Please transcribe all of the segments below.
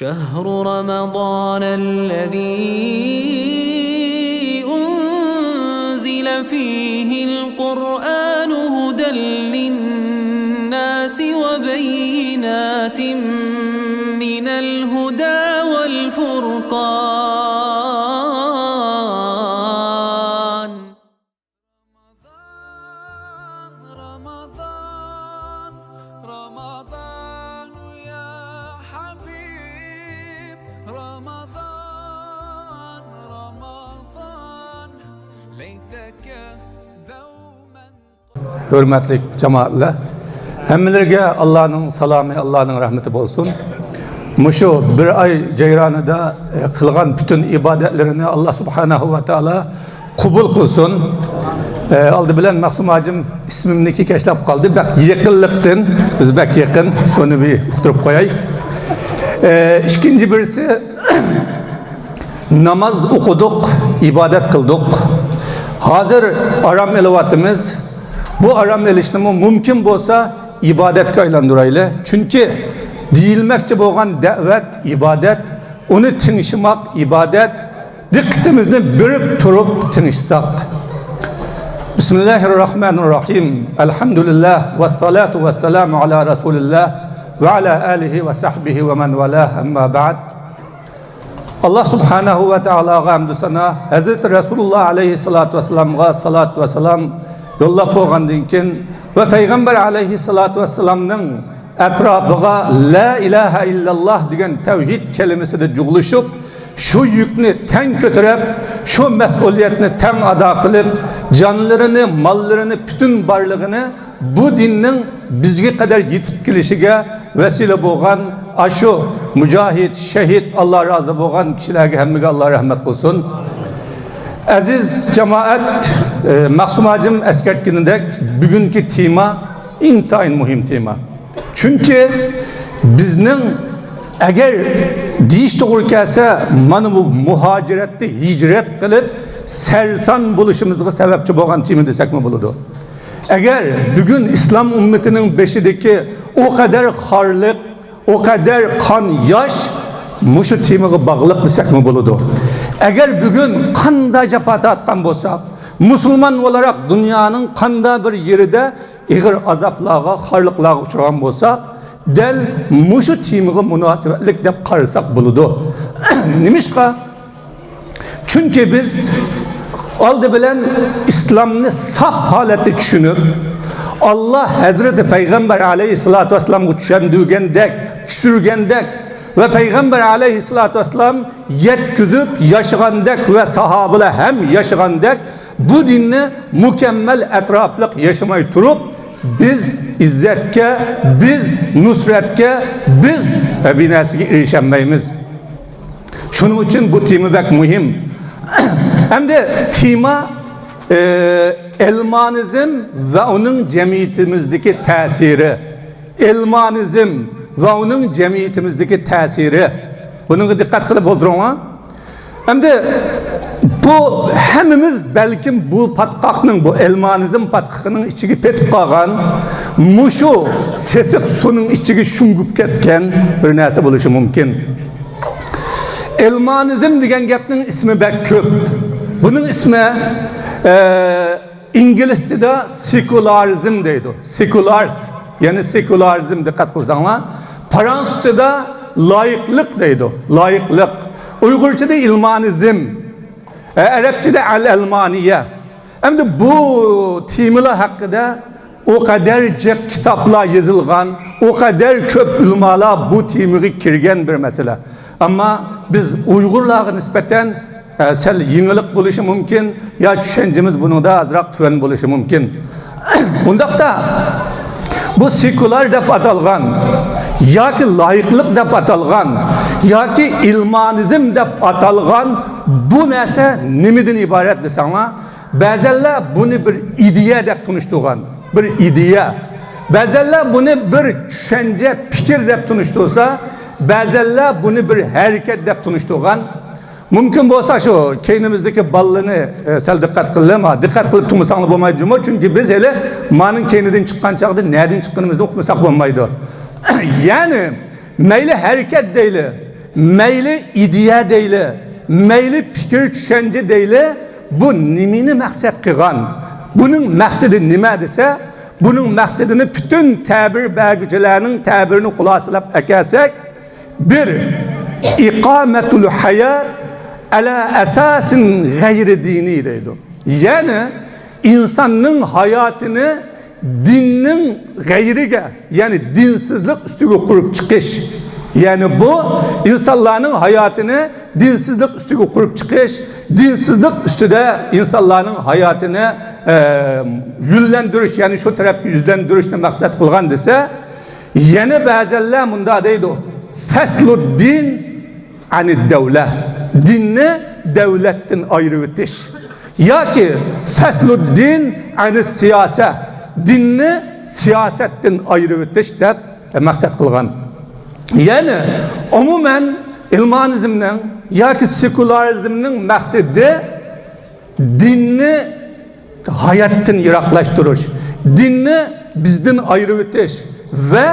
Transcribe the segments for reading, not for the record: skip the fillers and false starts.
شهر رمضان الذي أنزل فيه القرآن هدى للناس وبينات من الهدى والفرقان رمضان رمضان يا حبيب رمضان رمضان ليتك دوما Hürmetli cemaatler, hemmelerge Allah'ın salamı, Allah'ın rahmeti olsun. Muşu bir ay ceyranıda kılgan bütün ibadetlerini Allah subhanahu ve teala kubul kılsın. Aldı bilen Maksum Hacım ismimdeki keşlap kaldı. Bak yakınlıktın, biz bak yakın, sonra bir uçturup koyayım. İkinci birisi namaz okuduk, ibadet kıldık. Hazır aram elevatımız, bu aram eliştimi mümkün olsa ibadet kaylandırayla. Çünkü deyilmekçe boğan davet, ibadet, onu tinişmak, ibadet, dikkatimizni birip turup tinişsak. Bismillahirrahmanirrahim. Elhamdülillah ve salatu ve selamu ala Resulillah ve ala alihi ve sahbihi ve men velah amma ba'd. Allah subhanahu ve teala'ga hamdü sana, Hazreti Resulullah aleyhissalatu vesselam'a salatu ve selam yollap boğandın kin ve Peygamber aleyhissalatu vesselam'nın etrafıga la ilahe illallah diyen tevhid kelimesi de cuguluşup şu yükünü ten götürüp şu mesuliyetini ten ada kılıp canlarını, mallarını, bütün varlığını bu dinin bizge kadar yetip gelişige vesile boğan aşu mücahit, şehit Allah razı boğan kişilerge hemmige Allah rahmet kılsın. Aziz cemaat, Maksum Hacım eskertkininde bugünkü tema intayın mühim tema. Çünkü bizning eğer deyiş doğru kelse mana bu muhacirette hicret kılıp sersan buluşumuzga sebepçi boğan tema desek mi buludu? Eğer bugün İslam ümmetinin beşideki o kadar harlık, o kadar kan yaş muşu temaga bağlılık desek mi buludu? Eğer bugün kanda japata atkan bolsak, Müslüman olarak dünyanın kanda bir yerinde eğer azaplarga, harlıklarga uçurgan bolsak, del muşu temaga münasebetlik dep qarasak buludu. Nimişka? Çünkü biz aldı bilen İslam'ını saf halette düşünüp Allah Hazreti Peygamber aleyhissalatu vesselam düşündüğündek, düşürgendek ve Peygamber aleyhissalatu vesselam yetküzüp yaşagandek ve sahabeler hem yaşagandek bu dinni mükemmel etraflık yaşamayı turup biz izzetke, biz nusretke, biz binasiga erişemeyimiz. Şunun için bu tema bek mühim. Hem de tema elmanizm ve onun cemiyetimizdeki tesiri. Elmanizm ve onun cemiyetimizdeki tesiri. Bunun dikkat kılıp oturun. Hem de bu hemimiz belki bu patkakның, bu elmanizm patkakının içigi petip kalgan, muşu sesik sunun içigi şungup ketken bir narsa buluşu mümkün. Elmanizm degan gapning ismi bek köp. Bunun ismi İngilizce'de sekularizm deydi. Sekulars, yani sekularizm dikkat kılsanlar. Fransızca'da layıklık deydi. Layıklık. Uygurca'da ilmanizm. Arapça'da el-elmaniye. Hem de bu temalar hakkında o kadarca kitaplar yazılgan, o kadar köp ulmalar bu temaya kirgen bir mesele. Ama biz Uygurlarga nispeten sel yenilik buluşu mümkün ya düşüncemiz bunu da azrak tüven buluşu mümkün. Undaqda bu sekular dep atalgan, yoki layıklık dep atalgan, yoki ilmanizm dep atalgan bu narsa nimadan iborat desanglar, ba'zilar buni bir ideya dep tunishtirgan, bir ideya. Ba'zilar buni bir tushuncha, fikr dep tunishtirsa, ba'zilar buni bir harakat dep tunishtirgan. Mümkün olsa şu keynimizdeki ballını sel dikkat kılalım ha. Dikkat kılıp tutmasanız olmaydı cuma. Çünkü biz hele manın keyniden çıkan çağda nereden çıktığımızda okumasak olmaydı. Yani meyli hareket değil, meyli ideya deyli, meyli fikir düşünce deyli, bu nimini maksat kılgan. Bunun maksidi nima dese, bunun maksadını bütün tabir belgücülerinin tabirini kulasalap ekersek, bir ikametul hayat ala esasin gayri dini deydi. Yani insanın hayatını dinin gayrige, yani dinsizlik üstüne kurup çıkış. Yani bu insanların hayatını dinsizlik üstüne kurup çıkış, dinsizlik üstüde insanların hayatını yüllendiriş, yani şu tarafki yüzlendirişle maksat kılgan dese, yeni bazenler bunda deydi, feslud din ani devlet, dinni devletten ayrı ötüş. Ya ki feslud din ani siyaset, dinni siyasetten ayrı ötüş de maksat kılgan. Yani umumen ilmanizmnin ya ki sekularizmnin maksidi dinni hayattan yiraklaştırış, dinni bizden ayrı ötüş ve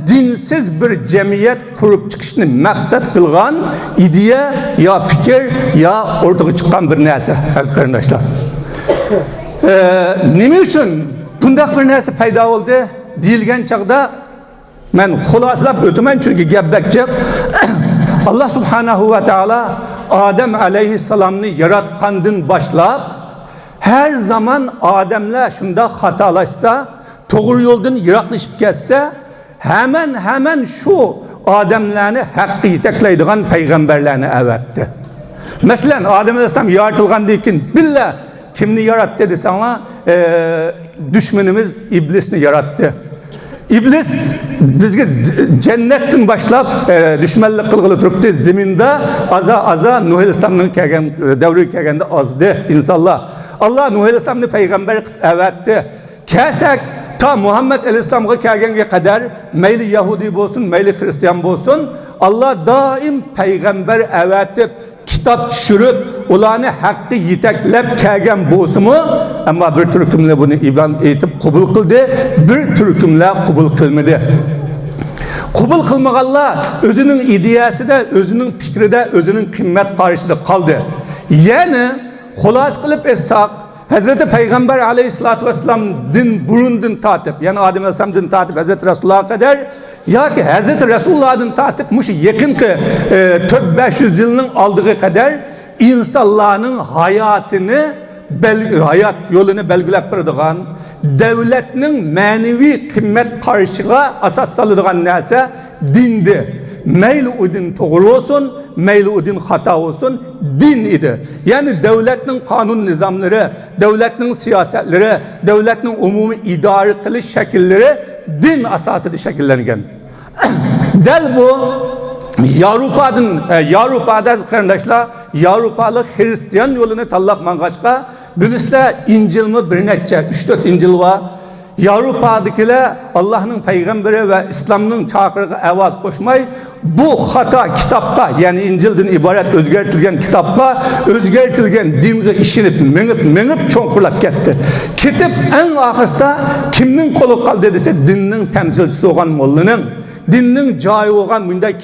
dinsiz bir cemiyet kurup çıkışını maksat kılgan ideya ya fikir ya ortaya çıkan bir narsa aziz qarindoshlar. Nima uchun bunday bir narsa paydo oldu deyilgan chaqda men xulosalab o'taman, chunki gap bakchiq. Allah subhanahu va taala Adem aleyhisselamni yaratgandan başlap her zaman Ademler şunda hatalaşsa, doğru yoldan yiroqlashib ketsa, hemen şu Ademlerini haqqı yetaklaydigan payg'ambarlarni avatdi. Masalan, Adem aleyhisselam yaratılgandan keyin billa kimni yaratdi desanglar, düşmanımız iblisni yarattı. İblis bizge cennetten başlap düşmanlık kılgılı turuptu. Zeminde aza Nuh Aleyhisselam'ın devri kelgende azdı insanlar. Allah Nuh Aleyhisselam'ı peygamber evetti. Kesek ta Muhammed Aleyhisselam'a kelgenge kadar meyli Yahudi olsun, meyli Hristiyan olsun, Allah daim peygamber evetip kitap düşürüp ulanı hakkı yeteklep kelgen bolsumu, ama bir türkümle bunu iban etip kabul kıldı, bir türkümle kabul kılmadı. Kabul kılmaganlar özünün ideyası da, özünün fikri de, özünün kıymet karşısında kaldı. Yani xulas kılıp etsak, Hazreti Peygamber aleyhissalatü vesselam din burundan tatip, yani Adem aleyhisselam din tatip Hazreti Resulullah'a kadar, ya ki Hazreti Resulullah'ın tatip muş yakın ki 400-500 yılının aldığı kadar insanların hayatını, hayat yolunu belgilep bırakılan, devletinin manevi kıymet karşıga asas salıdığan neyse dindi. Meyli o din doğru olsun, meyli o din hata olsun, din idi. Yani devletin kanun nizamları, devletin siyasetleri, devletin umumi idare kılış şekilleri din asasıdır şekillengen. Del bu Avrupa'da kardeşler, Avrupalı Hristiyan yolunu tallap mangaçka, bilisler İncil'mi bir netçe, 3-4 İncil var. Avrupa'dakiler Allah'ın peygamberi ve İslam'ın çağrığı avaz koşmayı bu hata kitapta, yani İncil'den ibaret özgertilgen kitapta özgertilgen dinge işinip menip çoğkurlap gitti. Kitap en ahırsta kimnin kolu kaldı dese dininin temsilcisi olan mollunun, dininin cahil olan bunda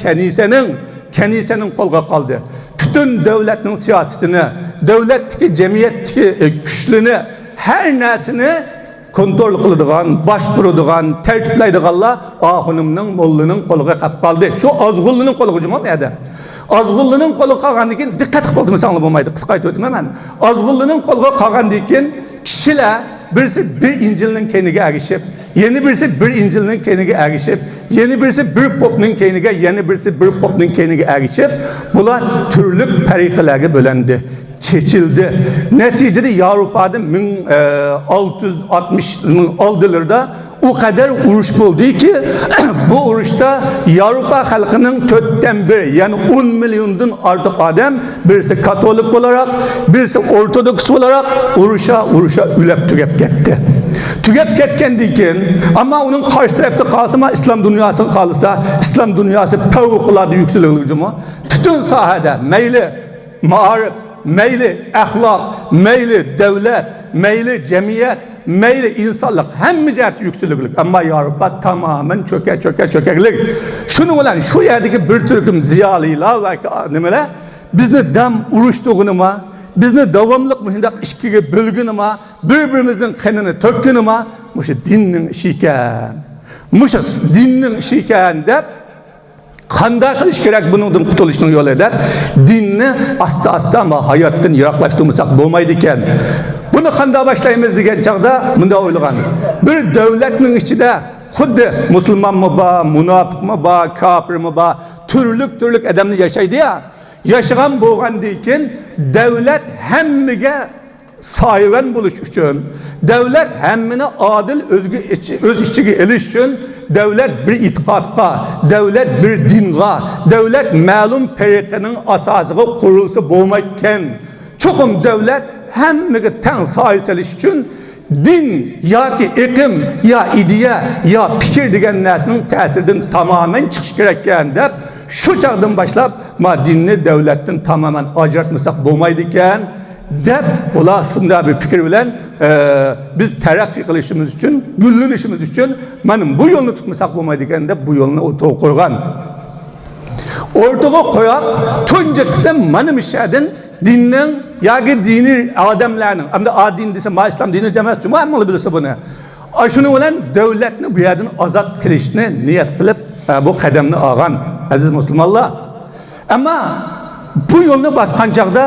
kenisenin kolga kaldı. Bütün devletin siyasetini, devletteki cemiyetteki güçlüğünü, her nesini kontrol kılıdığan, başkuruduğan, tertiplaydıganlar ahunumның, mollunun koluga kap kaldı. Şu azgullunun koluga cumam edi. Azgullunun koluga kalgandan keyin dikkat qilib qoldim, sanlı bo'lmaydi. Qisqa aytib o'taman men. Azgullunun koluga kalgandan keyin kishilar birisi bir İncil'nin keyniga erişip, yeni birisi bir İncil'nin keyniga erişip, yeni birisi bir pop'nin keyniga, yeni birisi bir pop'nin keyniga erişip, bular türlük tariqalarga bo'lendi. Çekildi. Neticede Avrupa'da 1660'ın aldılarda o kadar uruş oldu ki bu uruşta Avrupa halkının 4'ten biri, yani 10 milyondan artık adam, birisi Katolik olarak, birisi Ortodoks olarak uruşa ülep tükep gitti. Tükep ketkendiği için, ama onun karşı tarafta kalsa İslam dünyası kalırsa, İslam dünyası fevkalade yükseliyor cuma. Bütün sahada meyli mağarip, meyli ahlak, meyli devlet, meyli cemiyet, meyli insanlık hem cihati yükselilik ama Avrupa tamamen çökeklik. Şunu olan şu yerdeki bir türküm ziyalıyla ve nimeler bizni dam uruştuğunu mu, bizni davamlıq mühindaq işkiga bölgünü mü, birbirimizin kanını tökkünü mü, muşu dinnin işi iken. Muşu dinnin işi iken dep, qanday qilish kerak buningdan qutulishning yo'li deb dinni asta ama hayotdan yiroqlashtirmasak bo'lmaydi ekan. Buni qanday boshlaymiz degan chaqda bunda o'ylagan. Bir davlatning ichida xuddi musulmonmi bor, munofiqmi bor, kofirmi bor, turli odamlar yashaydi ya. Yaşagan bo'lgandan keyin davlat hammaga soyibon bo'lish uchun, davlat hammani adil o'z ichiga elish uchun davlat bir e'tiqodga, davlat bir dinga, davlat ma'lum tariqaning asosiga qurilsa bo'lmaydigan. Cho'qim davlat hammaga teng soy solish uchun din yoki iqim yo ideya yo fikr degan narsaning ta'siridan tamoman chiqish kerak ekan deb shu chaqdan boshlab ma dinni davlatdan tamoman ajratmasak bo'lmaydi ekan deb bular shunday bir fikr bilan biz taraqqiy qilishimiz uchun, gullanishimiz uchun mana bu yo'lni tutmasak bo'lmaydi ekan deb bu yo'lni o'rtaga qo'ygan. O'rtaga qo'yib tunji qitim mana mishadin dinning yoki diniy odamlarning, hamda din desa ma islom dini emas, juma hamma bilsa buni. Shuni bilan davlatni bu yerdan ozod qilishni niyat qilib bu qadamni olgan aziz musulmonlar. Ammo bu yo'lni bosgan chaqda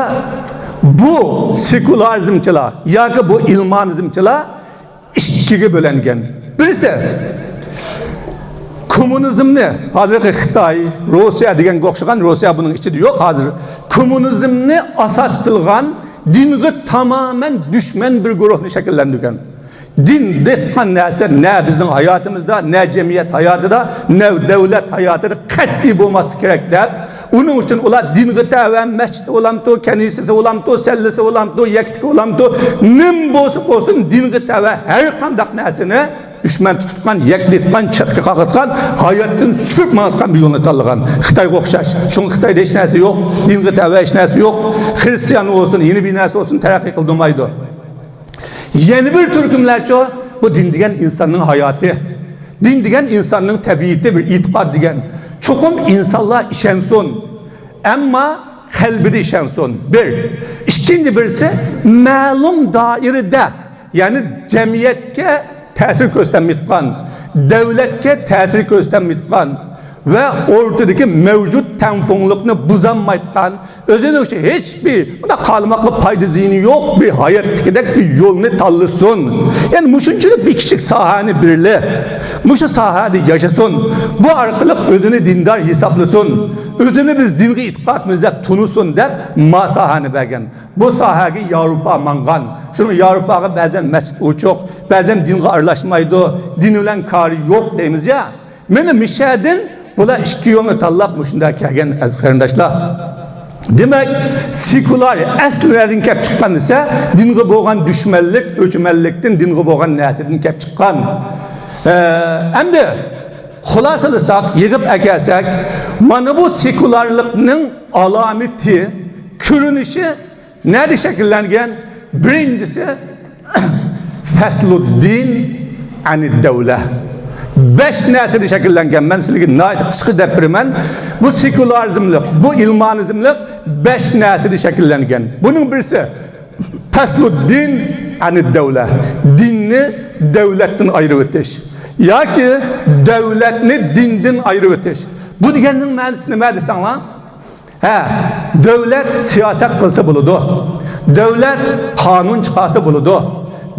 bu sekularizmchilar yoki bu ilmonizmchilar ikkiga bo'lingan. Birisi kommunizmni, hozirgi Xitoy, Rossiya deganga o'xshagan, Rossiya buning ichida yo'q hozir. Kommunizmni asos qilgan, dinga tamoman dushman bir guruhni shakllantirgan. Din detgan narsa ne bizning hayotimizda, ne jamiyat hayotida, ne davlat hayotida qat'iy bo'lmasligi kerak deb, uning uchun ular dinga tavan, masjid olamdi, kanisasi olamdi, sallasi olamdi, yaktiki olamdi, nim bo'lsin dinga tavan har qanday narsani dushman tutgan, yakletgan, chatga qaqatgan, hayotdan sufib maqatgan bir yo'lni tanlagan. Xitoyga o'xshash. Shunga Xitoyda hech narsa yo'q, dinga tavan hech narsa yo'q. Xristian olsun, yeni bir narsa olsun taraqqiy qildirmaydi. Yeni bir türkümlerço bu din degan insanın hayatı, din degan insanın tabiati bir itiqad degan. Çoğum insanlar işensin, ama kalbide işensin. Bir. İkinci birisi ma'lum dairede, yani cemiyetke tesir göstermeyotgan, devletke tesir göstermeyotgan ve ortadaki mevcut temponlukni buzanmayotgan, özünün için hiçbir kalmaklı payda zihni yok bir hayatdagidek bir yolunu tanlasın. Yani muşunçuluk bir küçük sahani birli, muşu sahada yaşasın. Bu arkalık özünü dindar hesaplasın. Özünü biz dinge itiqadımızda tunusun deb ma sahani bergen. Bu sahagi Avrupa mangan. Şunu Avrupa'ga bazen mescid uçuk, bazen dinge arlaşmaydı, din ulan kari yok deyimiz ya. Meni mishadin bular ikki yo'lni tanlab shunday kelgan aziz qarindoshlar. Demak, sekular aslidan kelib chiqqan desa, dinga bo'lgan dushmanlik, o'chmanlikdan dinga bo'lgan narsadan kelib chiqqan. Endi xulosalasak, yig'ib akalsak, mana bu sekularlikning alomati, ko'rinishi nada shakllangan? Birinchisi fasluddin anid davla. 5 narsada shakllangan. Men sizlarga qisqa deb beraman. Bu sekularizmlik, bu ilmonizmlik 5 narsada shakllangan. Buning birisi tasluddin anid davla. Dinni davlatdan ayirib o'tish yoki davlatni dindan ayirib o'tish. Bu deganning ma'nosi nima desanglar? Davlat siyosat qilsa bo'ladi. Davlat qonun chiqarsa bo'ladi.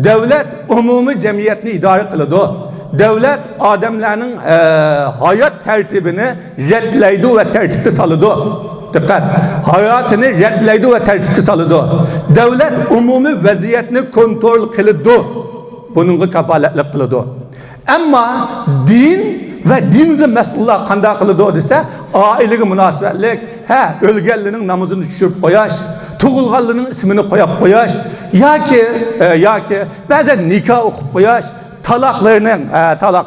Davlat umumiy jamiyatni idora qiladi. Devlet adamlarının hayat tertibini redleydi ve tertipli salıdı. Dikkat! Hayatını redleydi ve tertipli salıdı. Devlet umumi vaziyetini kontrol kılıdı. Bununla kafaletlik kılıdı. Ama din ve dinli mesullar qanday kılıdı dese, ailegi münasebetlik, ölgenlinin namazını düşürüp koyaş, tuğulganlının ismini koyup koyaş, yaki bazen nikah okup koyaş, talaklarının,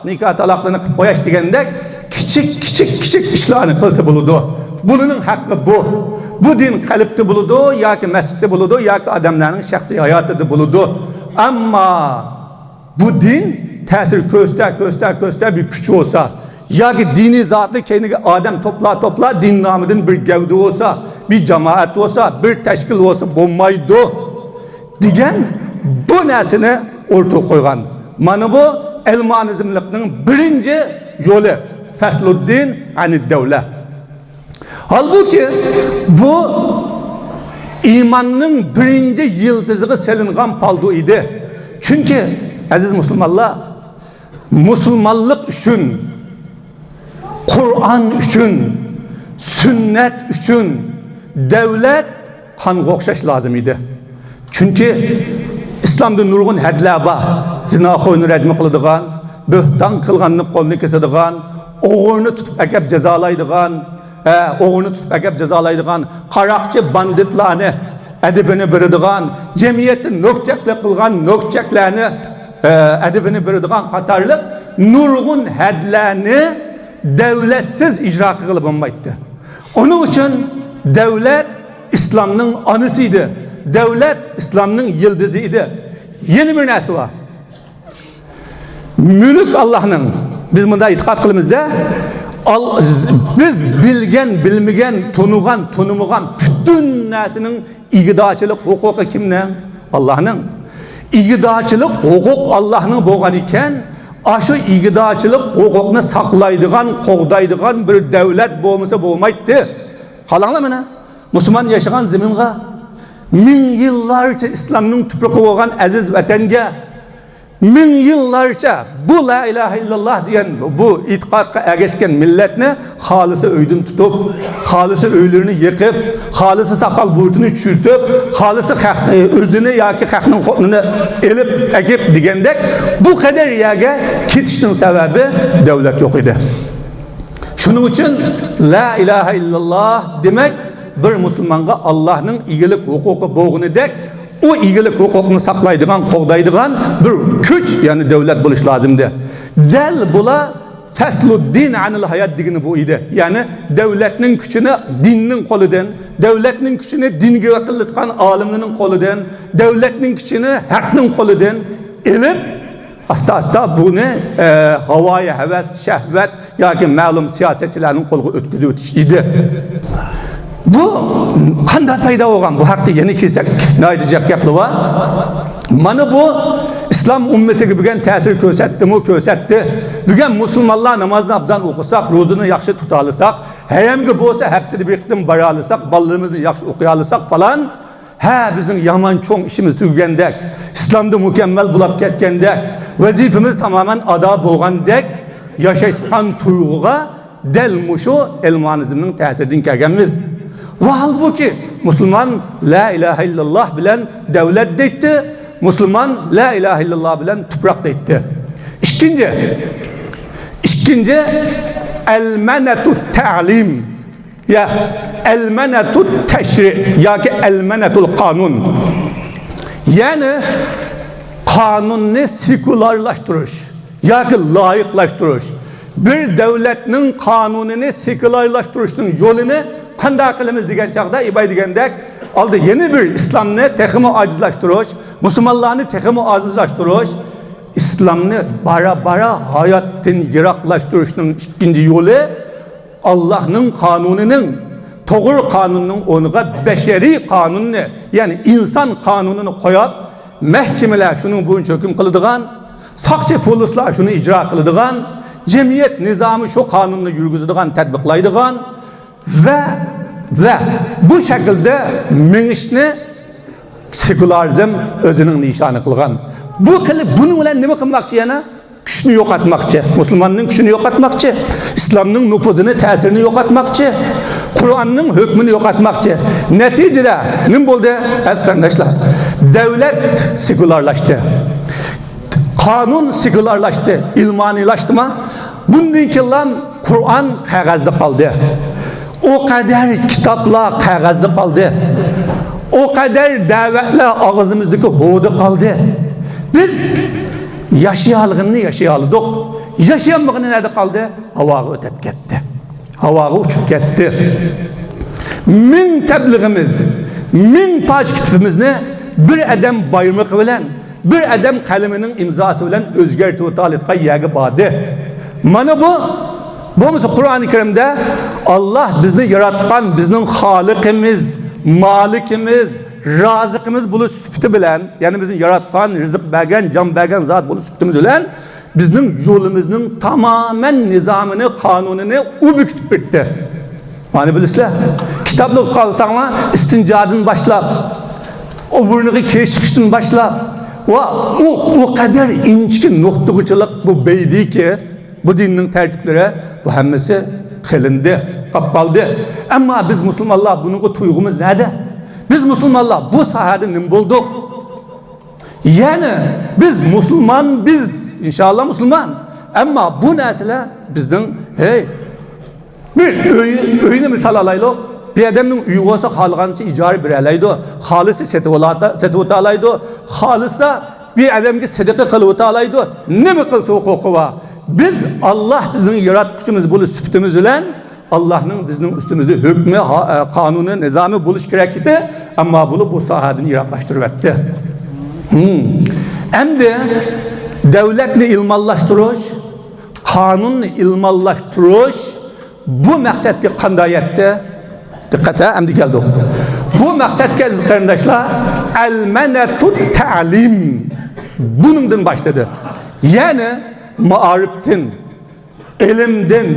nikah talaklarını koyaş degandek küçük işlerini kılsa buludu. Bunun hakkı bu. Bu din kalipte buludu, yoki masjidde buludu, yoki adamların şahsi hayatıda buludu. Ama bu din tesir köster bir küçük olsa, ya ki dini zatlı kendine adam topla din namıdın bir gevde olsa, bir cemaat olsa, bir teşkil olsa bulmaydı diyen bu nesini ortaya koygan. Mana bu elmanizmlikning birinci yolu Fesluddin ani devlet. Halbuki bu imanның birinci yıldızı selingan paldu idi. Çünkü aziz Müslümanlar, Müslümanlık üçün, Kur'an üçün, sünnet üçün devlet kanga okşaş lazım idi. Çünkü İslam'da nurgun hadlar var. Zina koyunu rejimi kılıdığan, böhtan kılganlık kolunu kesediğan, oğurunu tutup ekip cezalaydıgan, qaroqchi banditlarni adibini beradigan, cemiyetni nokchaklik qilgan nokchaklarni adibini beradigan qatorliq nurg'un hadlarni davlatsiz ijro qilib bo'lmaydi. Onun uchun davlat İslamning onasi edi. Davlat İslamning yildizi edi. Yeni bir narsa var. Mülk Allah'ның. Biz bunda itiqad qilamiz-da. Biz bilgen, bilmegen, tunumagan bütün nesinin igdaçılık hukuku kimden? Allah'ın. İgdaçılık hukuk Allah'ın boğan iken, aşı igdaçılık hukukunu saklaydıgan, qoğdaydıgan bir devlet boğmasa boğmaydı. Halanla mı ne? Müslüman yaşayan zeminge, min yıllarca İslam'ın tüpürkü olan aziz vatenge, min yıllarca bu la ilahe illallah diyen bu itikadka ergeçken milletine halisi öydün tutup, halisi öylerini yıkıp, halisi sakal burtunu çürtüp, halisi özünü yaki kakının kodunu elip ekip digendek bu kadar yege kitişinin sebebi devlet yok idi. Şunun için la ilahe illallah demek bir Müslümana Allah'ın iyilik hukuku boğunu dek o iyilik hukukunu saklaydıgan, qoğdaydıgan bir güç yani devlet buluş lazımdı. Del bula Fesluddin anil hayat digini bu idi. Yani devletinin gücünü dininin koludan, devletinin gücünü dinge vakıllıtkan aliminin koludan, devletinin gücünü hakkının koludan elip asta bunu havaya heves, şehvet ya ki malum siyasetçilerin kolu ötküzü idi. Bu qanday payda olgan? Bu haqda yeni kelsak, ne aytacak gaplar var? Mana bu İslam ümmetiga bo'lgan ta'sir ko'rsatdi. Bugun musulmonlar namozni abdan o'qisak, ro'zani yaxshi tuta olsak, hayamga bo'lsa haftada bir qitim bora olsak, bolalarimizni yaxshi o'qiy olsak falan, bizning yomon cho'ng ishimiz tugagandek, islomda mukammal bo'lib ketgandek, vazifamiz tamoman ado bo'lgandek yashayotgan tuyg'uga del mushu elmonizmning ta'siridan kelganmiz. Ve halbuki Müslüman la ilahe illallah bilen devlet deydi, Müslüman la ilahe illallah bilen toprak deydi. İkinci elmenetut ta'lim ya elmenetut teşri ya ki elmenetul kanun. Yani kanunu sekülerleştiriş ya ki layıklaştırış. Bir devletinin kanununu sekülerleştirişinin yolunu qanday qilamiz degan chaqda ibay degandek aldı yeni bir İslamni texmi acizlashtirish, musulmonlarni texmi azizlashtirish, İslamni bara hayotdan yiroqlashtirishning ikkinchi yo'li Allohning qonunining, to'g'ri qonunning o'rniga bashariy qonunni, ya'ni inson qonunini qo'yib, mahkamalar shuning bo'yicha hukm qiladigan, soqchi polislar shuni ijro qiladigan, jamiyat nizomi shu qonunni yurgizadigan, tatbiqlaydigan ve bu şekilde minişni sekülarizm özünün nişanı kılgan. Bunun bilen nima qilmoqchi yana? Güçünü yok atmakçı. Müslümanın güçünü yok atmakçı. İslam'ın nüfuzunu, tesirini yok atmakçı. Kur'an'ın hükmünü yok atmakçı. Neticede ne oldu? Kardeşler, devlet sekülarlaştı. Kanun sekülarlaştı. İlmanilaştı mı? Bundan yıllar Kur'an kağızda kaldı. O kadar kitaplar kağızda kaldı. O kadar davetler ağzımızdaki hoğda kaldı. Biz yaşayalığını yaşayalıydık. Yaşayamadığını nerede kaldı? Havağa ötüp gitti. Havağa uçup gitti. Min tebliğimiz, min taç kitabımızı bir adam bayırmak bilen, bir adam kalemining imzosi bilan o'zgartirib o'tayotgan yagi bordi. Mana bu bo'lmasa Qur'oni Karimda Alloh bizni yaratgan, bizning xoliqimiz, malikimiz, razıqimiz bo'lish sifati bilan, ya'ni bizni yaratgan, rizq bergan, jon bergan zot bo'lish sifatimiz bilan bizning yo'limizning tamoman nizomini, qonunini u bekitib bitdi. Mana bilasizlar, kitobni qolsanglar istinjodan boshlab, o'rniga kesh chiqishdan boshlab va o kadar inchki nuqtag'ichilik bu beydiki, bu dinning tartiblari bu hammasi qilindi, qoldi. Ammo biz musulmonlar buning tuyg'umiz nada? Biz musulmonlar bu sahada nim bo'ldik? Yani biz Müslüman, biz inşallah Müslüman. Ama bu narsalar bizden bir öyüne misal alaylık. Bir adamın uyu olsa xalqancha ijara beralaydı. Xalisi setib alaydı. Xalisa bir adamga sadaqa qilib alaydı. Nima qilsa huquqi var. Biz Allah bizning yaratquchimiz bo'lish sifatimiz bilan Allah'ın bizning üstümüzde hükmü, kanunu, nizami bo'lish kerak edi. Ammo bu sohadan yiroqlashtirib etdi. Endi devletni ilmallashtirish, qonunni ilmallashtirish bu maqsadga qanday yetdi? Diqqat, endi keldik. Bu maqsadga aziz qarindoshlar, al-manatut ta'lim buningdan boshladi. Ya'ni ma'arifdan, ilmdan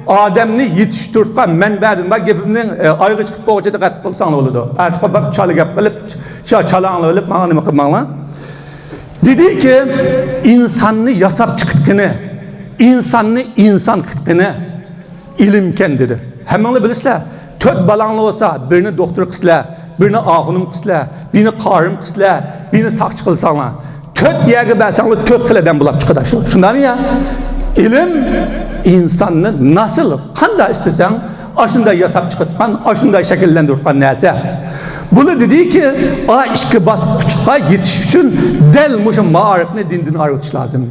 adamni yetishtirgan manbadan bak gapimning oyga chiqib qo'yga diqqat qilsang bo'ladi. Atqo'bab chala gap qilib, chalanglar olib, menga nima qilmanglar? Dedi ki insanni yasab chiqitgini, insanni inson qilgini ilmken dedi. Hammanglar bilasizlar, 4 balanglar olsa, birini doktor qilsizlar, birini og'unim qilsizlar, birini qorim qilsizlar, birini saqchi qilsanglar, 4 yerga bersanglar 4 xiladan bo'lib chiqadi. Shundami ya? İlim insanni nasıl, qanday istesang, ashunday yasab chiqitgan, ashunday shakllantirgan narsa. Bunu dedi ki, o ishki bosqichga yetish uchun dal mushu ma'rifni dindan ayritish lazım.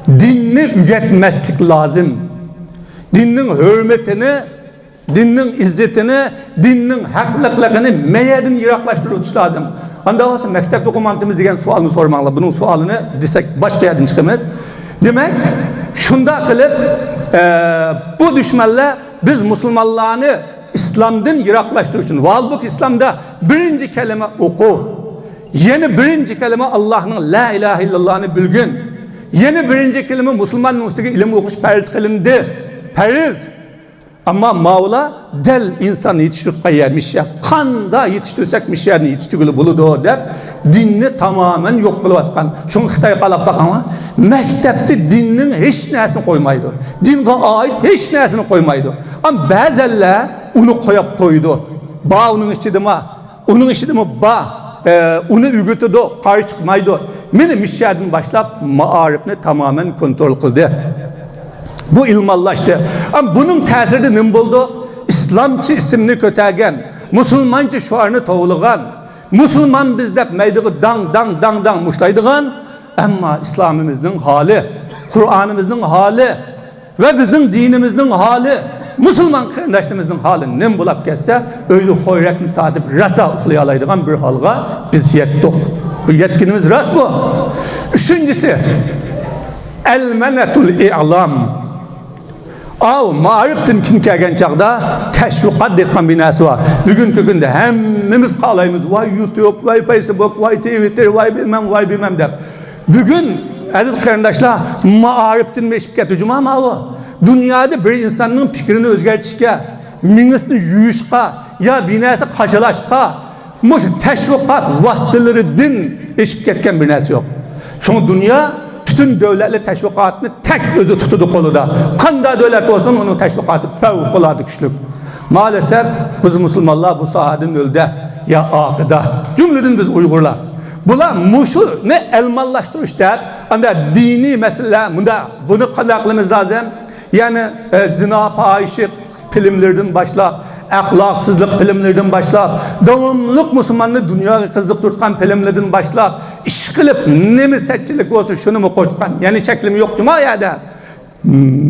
Dinni ügetmeslik lazım. Dinning hürmetini, dinning izzetini, dinning haqliqligini meyadan yiroqlashtirib lazım. Anda olsa maktabda o'qimantimiz degan savolni so'ramanglar. Buning savolini desak boshqa yerdan chiqamiz. Demek, şunda qilib bu düşmanlar biz Müslümanlarni İslamdan yiroqlashtirish uchun, halbuki İslamda birinci kelime oku. Yeni birinci kelime Allah'ın la ilahe illallah'ını bilgin. Yeni birinci kelime Müslümanın üstüge ilim okuş farz kılındı. Farz. Ama Mavla del insan yetiştirip koyarmış ya. Kanda yetiştirsek yani yetiştirgili buludu dep dinni tamamen yok bulup atkan. Şunu Xitay qalab bakanlar. Mektepte dinnin hiç nesini koymaydı. Dinge ait hiç nesini koymaydı. Ama bazılar onu koyup koydu. Ba onun içidima. Onun içidima ba. Onu ügütüdü. Karşı çıkmaydı. Benim işlerden başlayıp maarifini tamamen kontrol kıldı. Bu ilmallaştı. Ama bunun tesiri ne buldu? İslamçı isimini kötegen, Müslümançı şuarını toğulugan, Müslüman bizde meydiği dang muşlaydıgan, ama İslam'ımızın hali, Kur'an'ımızın hali ve bizim dinimizin hali, Müslüman kardeşlerimizin hali ne bulup geçse, öyle hoyrekini tatip rasa uxlayalaydıgan bir halga biz yettik. Bu yetkinimiz rast bu. Üçüncüsü, el-menetul i'lam. Ma'riftin kim kelgen çağda teşviqat deyilgan binası var. Bugünkü günde hemmimiz qalaymiz. Vay YouTube, vay Facebook, vay Twitter, vay bilmem dep. Bugün aziz qarindoshlar, ma'riftin meşip ketücüm ama o. Dünyada bir insanın fikrini özgertişke, mingisini yuyuşka, ya binası qaçalaşka, muş teşviqat vasıtaları din eşip ketken bir narsa yok. Şunu dünya bütün devletli teşvikatını tek özü tutudu koluda. Qanday devlet olsun onun teşvikatı fevkalade güçlü. Maalesef biz Müslümanlar bu sahadan öldü ya akıda. Cümleden biz Uygurlar. Bunlar muşu ne elmallaştırış der. Anda dini mesele bunu qanday qilimiz lazım. Yani zina, fahişlik filmlerden başla, ahlaksızlık filmlerden başla, devamlılık Müslümanlığı dünyaya kızdırtırkan filmlerden başla, iş kılıp nemi seçilik olsun şunu mu koyturkan, yani çeklimi yok cuma ya da.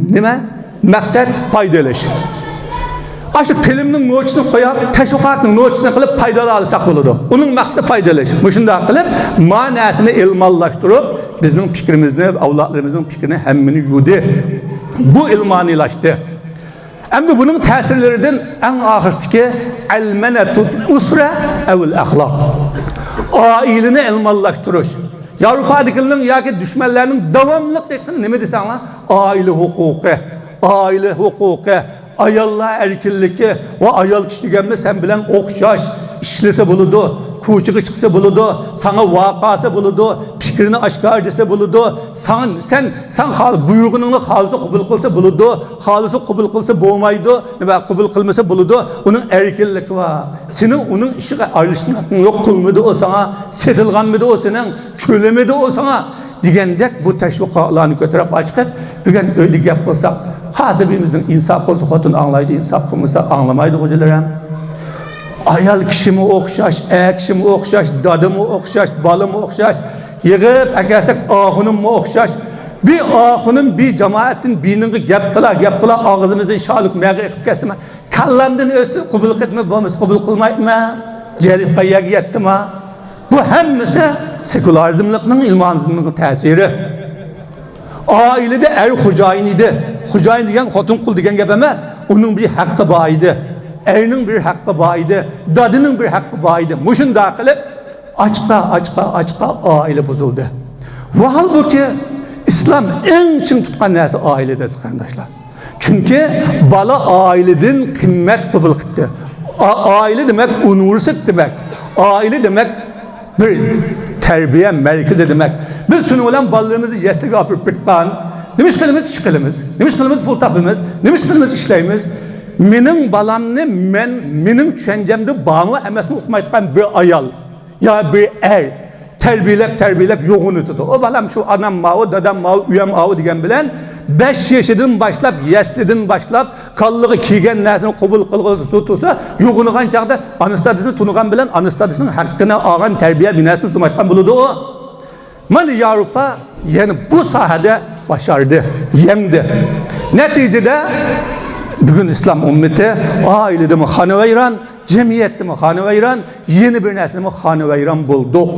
Nime? Maksat paydaş. Aşı filmning noçini qo'yib, tashviqotning noçini qilib foydali olsak bo'ladi. Uning maqsadi foydalash. Shunday qilib, ma'nosini ilmonlashtirib, bizning fikrimizni, avlodlarimizning fikrini hammini yudi. Bu ilmoniylaştı. Endi buning ta'sirlaridan eng oxirgisi almanatul usra avul axloq. Oilani ilmonlashtirish. Yevropadagilarning yoki dushmanlarning davomli deyotgani nima desanglar? Oila huquqi, oila huquqi, ayollar erkinligi va ayol kishi deganmi sen bilan o'xshash ishlasa bo'ladi, ko'chaga chiqsa bo'ladi, sana voqeasi bo'ladi, fikrini oshkor desa bo'ladi, sen buyrug'ingni xohlasa qabul qilsa bo'ladi, xohlasa qabul qilsa bo'lmaydi, nima qabul qilmasa bo'ladi, uning erkinligi va sening uning ishiga aralashishing yo'q qilmadi o sana, setilganmidi o sening, cho'lamidi o sana degandek bu tashviqotlarni ko'tarib chiqib, bugun uyda gap qilsak, hozir bizning insof qilsa xotin anglaydi, insof qilmasa anglamaydi hocalar ham. Ayol kishimi o'xshash, kishimi o'xshash, dadimi o'xshash, balimi o'xshash, yig'ib akasak oxunimmi o'xshash. Bir oxunim bir jamoatning bininga gap qila og'zimizdan shalik mag'i qilib kesma. Kallamdan o'si qabul qilma, bo'lmas qabul qilmaymi? Jarif qayerga yetdimi? Bu hammasi sekularizmlikning ilmonizmning ta'siri. Oilada xo'jayin edi. Xo'jayin degan xotin qul degan gap emas. Uning bir haqqi bor edi. Erning bir haqqı bor edi, dadining bir haqqi bor edi. Mushunda qilib ochqa oila buzildi. Va halbuki islom eng chin tutgan narsa oilada qarindoshlar. Chunki bola oiladan qimmat qabul qildi. Oila demak universitet demak. Oila demak bir tarbiya markazi demak. Biz shuni bilan bolalarimizni yasliga olib bitgan. Nima qilamiz? Pul topamiz, nima qilamiz ishlaymiz. Mening balamni mening tushunjamda bormi emasmi o'qimayotgan bir ayol yo bir tarbiyalab yo'g'ini tutdi. O balam shu anam ma'u, dadam ma'u, uyam ma'u degan bilan 5 yoshidan boshlab, yaslidan boshlab qallig'i kiygan narsani qabul qilg'isi tursa, yo'g'inigan chaqda anastaziyani tunigan bilan anastaziyning haqqini olgan tarbiya binasini tutmayotgan bo'ladi o. Mana Yevropa yana bu sohada başardı, yengdi. Neticede bugün İslam ümmeti ailede mi hanıveyran, cemiyette mi hanıveyran, yeni bir nesil mi hanıveyran bulduk.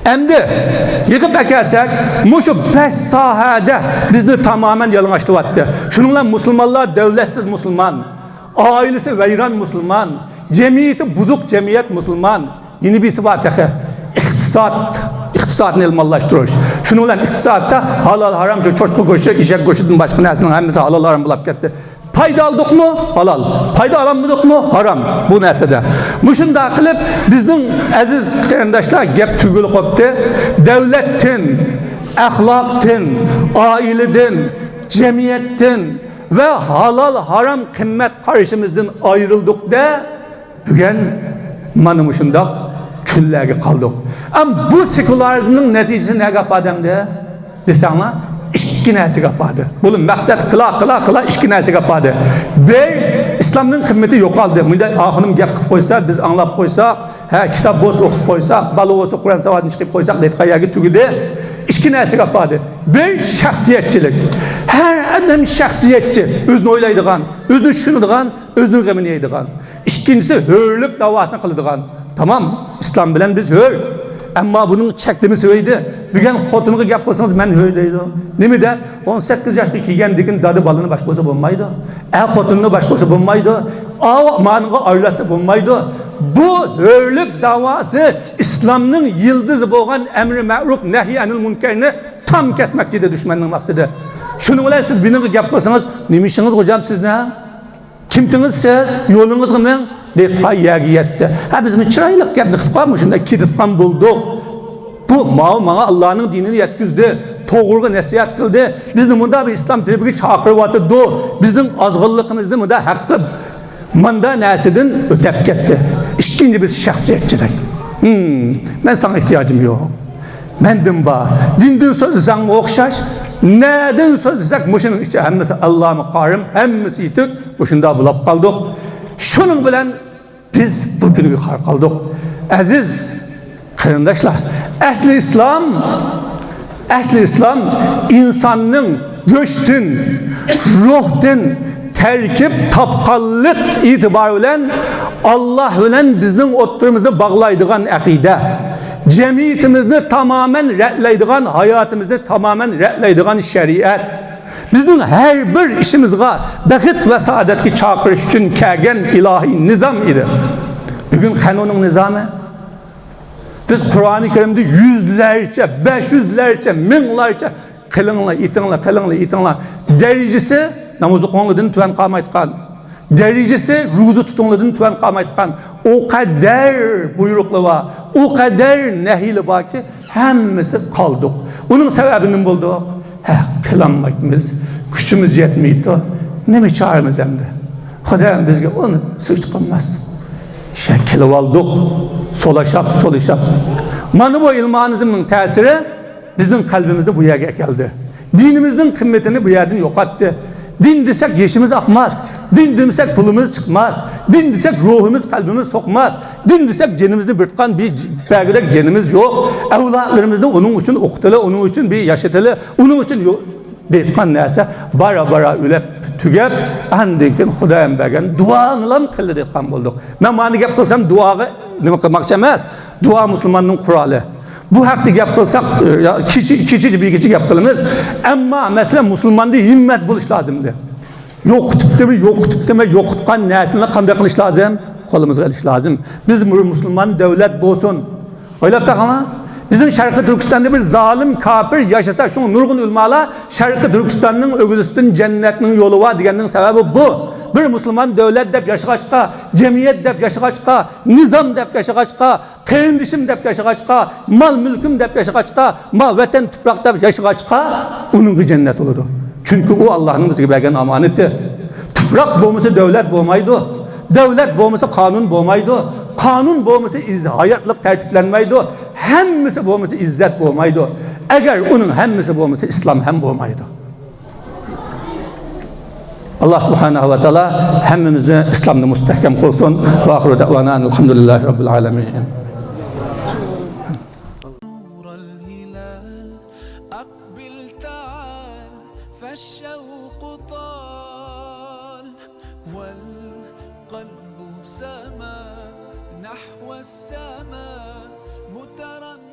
Endi yıkıp ekersek, şu 5 sahada bizni tamamen yalınlaştırdı. Şununla Müslümanlar devletsiz Müslüman, ailesi veyran Müslüman, cemiyeti buzuk cemiyet Müslüman. Yeni bir sıfatı İktisatını ilmallaştırış. Şununla iktisatta halal haram şu çoçku koşu, işek koşudun başka neslinin hemisi halal haram bulup gitti. Payda aldık mı? Halal. Payda alamadık mı? Haram. Bu nesede. Muşunda kılıp bizden aziz kardeşler gep tügül koptu. Devletin, ahlaktin, aileden, cemiyetten ve halal haram kıymet karşımızdan ayrıldık da bugün mana muşunda küllerge kaldık. Ama bu sekularizmin neticesi ne kapadımdı? Desana iki nesi kapadı. Bunun maksat kıla iki nesi kapadı. Bir İslam'ın kıymeti yok aldı. Müde ahınım gap koysa, biz anlap koysak, kitap boz okup koysak, balı olsa Kur'an savadını çıkıp koysak, detkayagi tügüdü. İki nesi kapadı. Bir şahsiyetçilik. Her adam şahsiyetçi. Özünü oylaydıgan, özünü şunuduğan, özünü gemini yeydigan. İkincisi hürlük davasını kılıdıgan. Tamam, İslam bilen biz hür. Ama bunun çeklimisi öyle. Bugün xotunuğa gap qilsangiz men hür deydi. Nima de? 18 yoshga kelgandikin dadı balını başqa olsa bo'lmaydi. Xotunni başqa olsa bo'lmaydi. Maniga aylasa bo'lmaydi. Bu hürlük davası İslam'ın yıldızı bo'lgan emri ma'ruf nahy anil munkarni tam kesmekçide düşmanning maqsadi. Shuni bilan siz buni gap qilsangiz, nima ishingiz hocam siz ne? Kimdiniz siz? Yo'lingizga men deyip yerga yetdi. Biz mi çıraylık gapni qilib qo'yamiz, shunda ketitgan bo'ldik. Bu manga Allah'ın dinini yetkizdi, to'g'riga nasihat qildi. Bizni bunda bir İslam tarixiga chaqiryapti. Bizning ozg'inligimizni bunda haqqi manda narsadan o'tib ketdi. İkinci biz shaxsiyatchilik. Men sana ihtiyacım yok. Mendim ba. Dindan so'zlasang o'xshash, neden so'zlasak mushuning ichi hammasi Allohning qarim, hammasi yetuk. Shunda bulab qoldik. Şunun bilen biz bugün yukarı kaldık. Aziz kardeşler, asli İslam insanın göçtün, ruhdün terkip, tapqanlık itibarı bilen Allah bilen bizning o'ttirimizni bağlaydigan aqida, cemiyetimizni tamamen re'leydigan, hayatimizni tamamen re'leydigan şeriat, bizning her bir işimizga baxit ve saadetki çağırış için kelgen ilahi nizam idi. Bugün kanunun nizamı. Biz Kur'an-ı Kerim'de yüzlerce, 500'lerce, minlerce kılınla, itinla derecesi namazı konuladığını tüven kalmaydıkan, derecesi ruzu tutunladığını tüven kalmaydıkan, o kadar buyruklu var, o kadar nehili var ki hemmisi kaldık. Onun sebebini bulduk. Kılanmayımız, gücümüz yetmeydi. Ne mi çağırımız hem de? Xudayam bizge onu suç kılmaz. Şekil aldık, solaşap. Mana bu ilmanizmin tesiri bizim kalbimizde bu yere geldi. Dinimizin kıymetini bu yerden yok etti. Din desek yeşimiz akmaz. Din desek pulumuz çıkmaz. Din desek ruhumuz kalbimiz sokmaz. Din desek cenimizni bırtkan bir belgirek cenimiz yok. Evlatlarımızda onun için okutılı, onun için bir yaşatılı, onun için yok. Deytkan neyse bara ülep tügep andinkin Xudayam bergen duanılam kıldı deytkan bulduk. Ben mani gap kılsam duağı nima qilmoqchi emas. Dua Müslümanın kuralı. Bu haqda gap qilsak kichik bir kichik gap qilamiz. Ammo mesela Müslümanda himmat bo'lish lozimdi. Yo'qitgan narsani qanday qilish lozim? Qo'limizga olish lozim. Biz Müslüman devlet bo'lsin. O'ylab taqala. Bizim Şarkı Türkistan'da bir zalim kafir yaşasa şu nurgun ulmalar Şarkı Türkistan'ın ögüzüstün cennetinin yolu var diyenin sebebi bu. Bir Müslüman devlet dep yaşağa, cemiyet dep yaşağa, nizam dep yaşağa, kıyındışım dep yaşağa, mal mülküm dep yaşağa, mal vatan toprak dep yaşağa, onun cennet olurdu. Çünkü o Allah'ın bize verdiği amaneti. Toprak boğması devlet boğmaydı. Devlet boğması kanun boğmaydı. Kanun boğması hayatlık tertiplenmeydi. Hemmisi boğması izzet boğmaydı. Eğer onun hemmisi boğması İslam hem boğmaydı. Allah subhanahu ve teala hemmimizi İslam'da müstehkem kılsın. Ve ahiru da'vana elhamdülillahi rabbil alemin. والقلب سما نحو السماء مترنما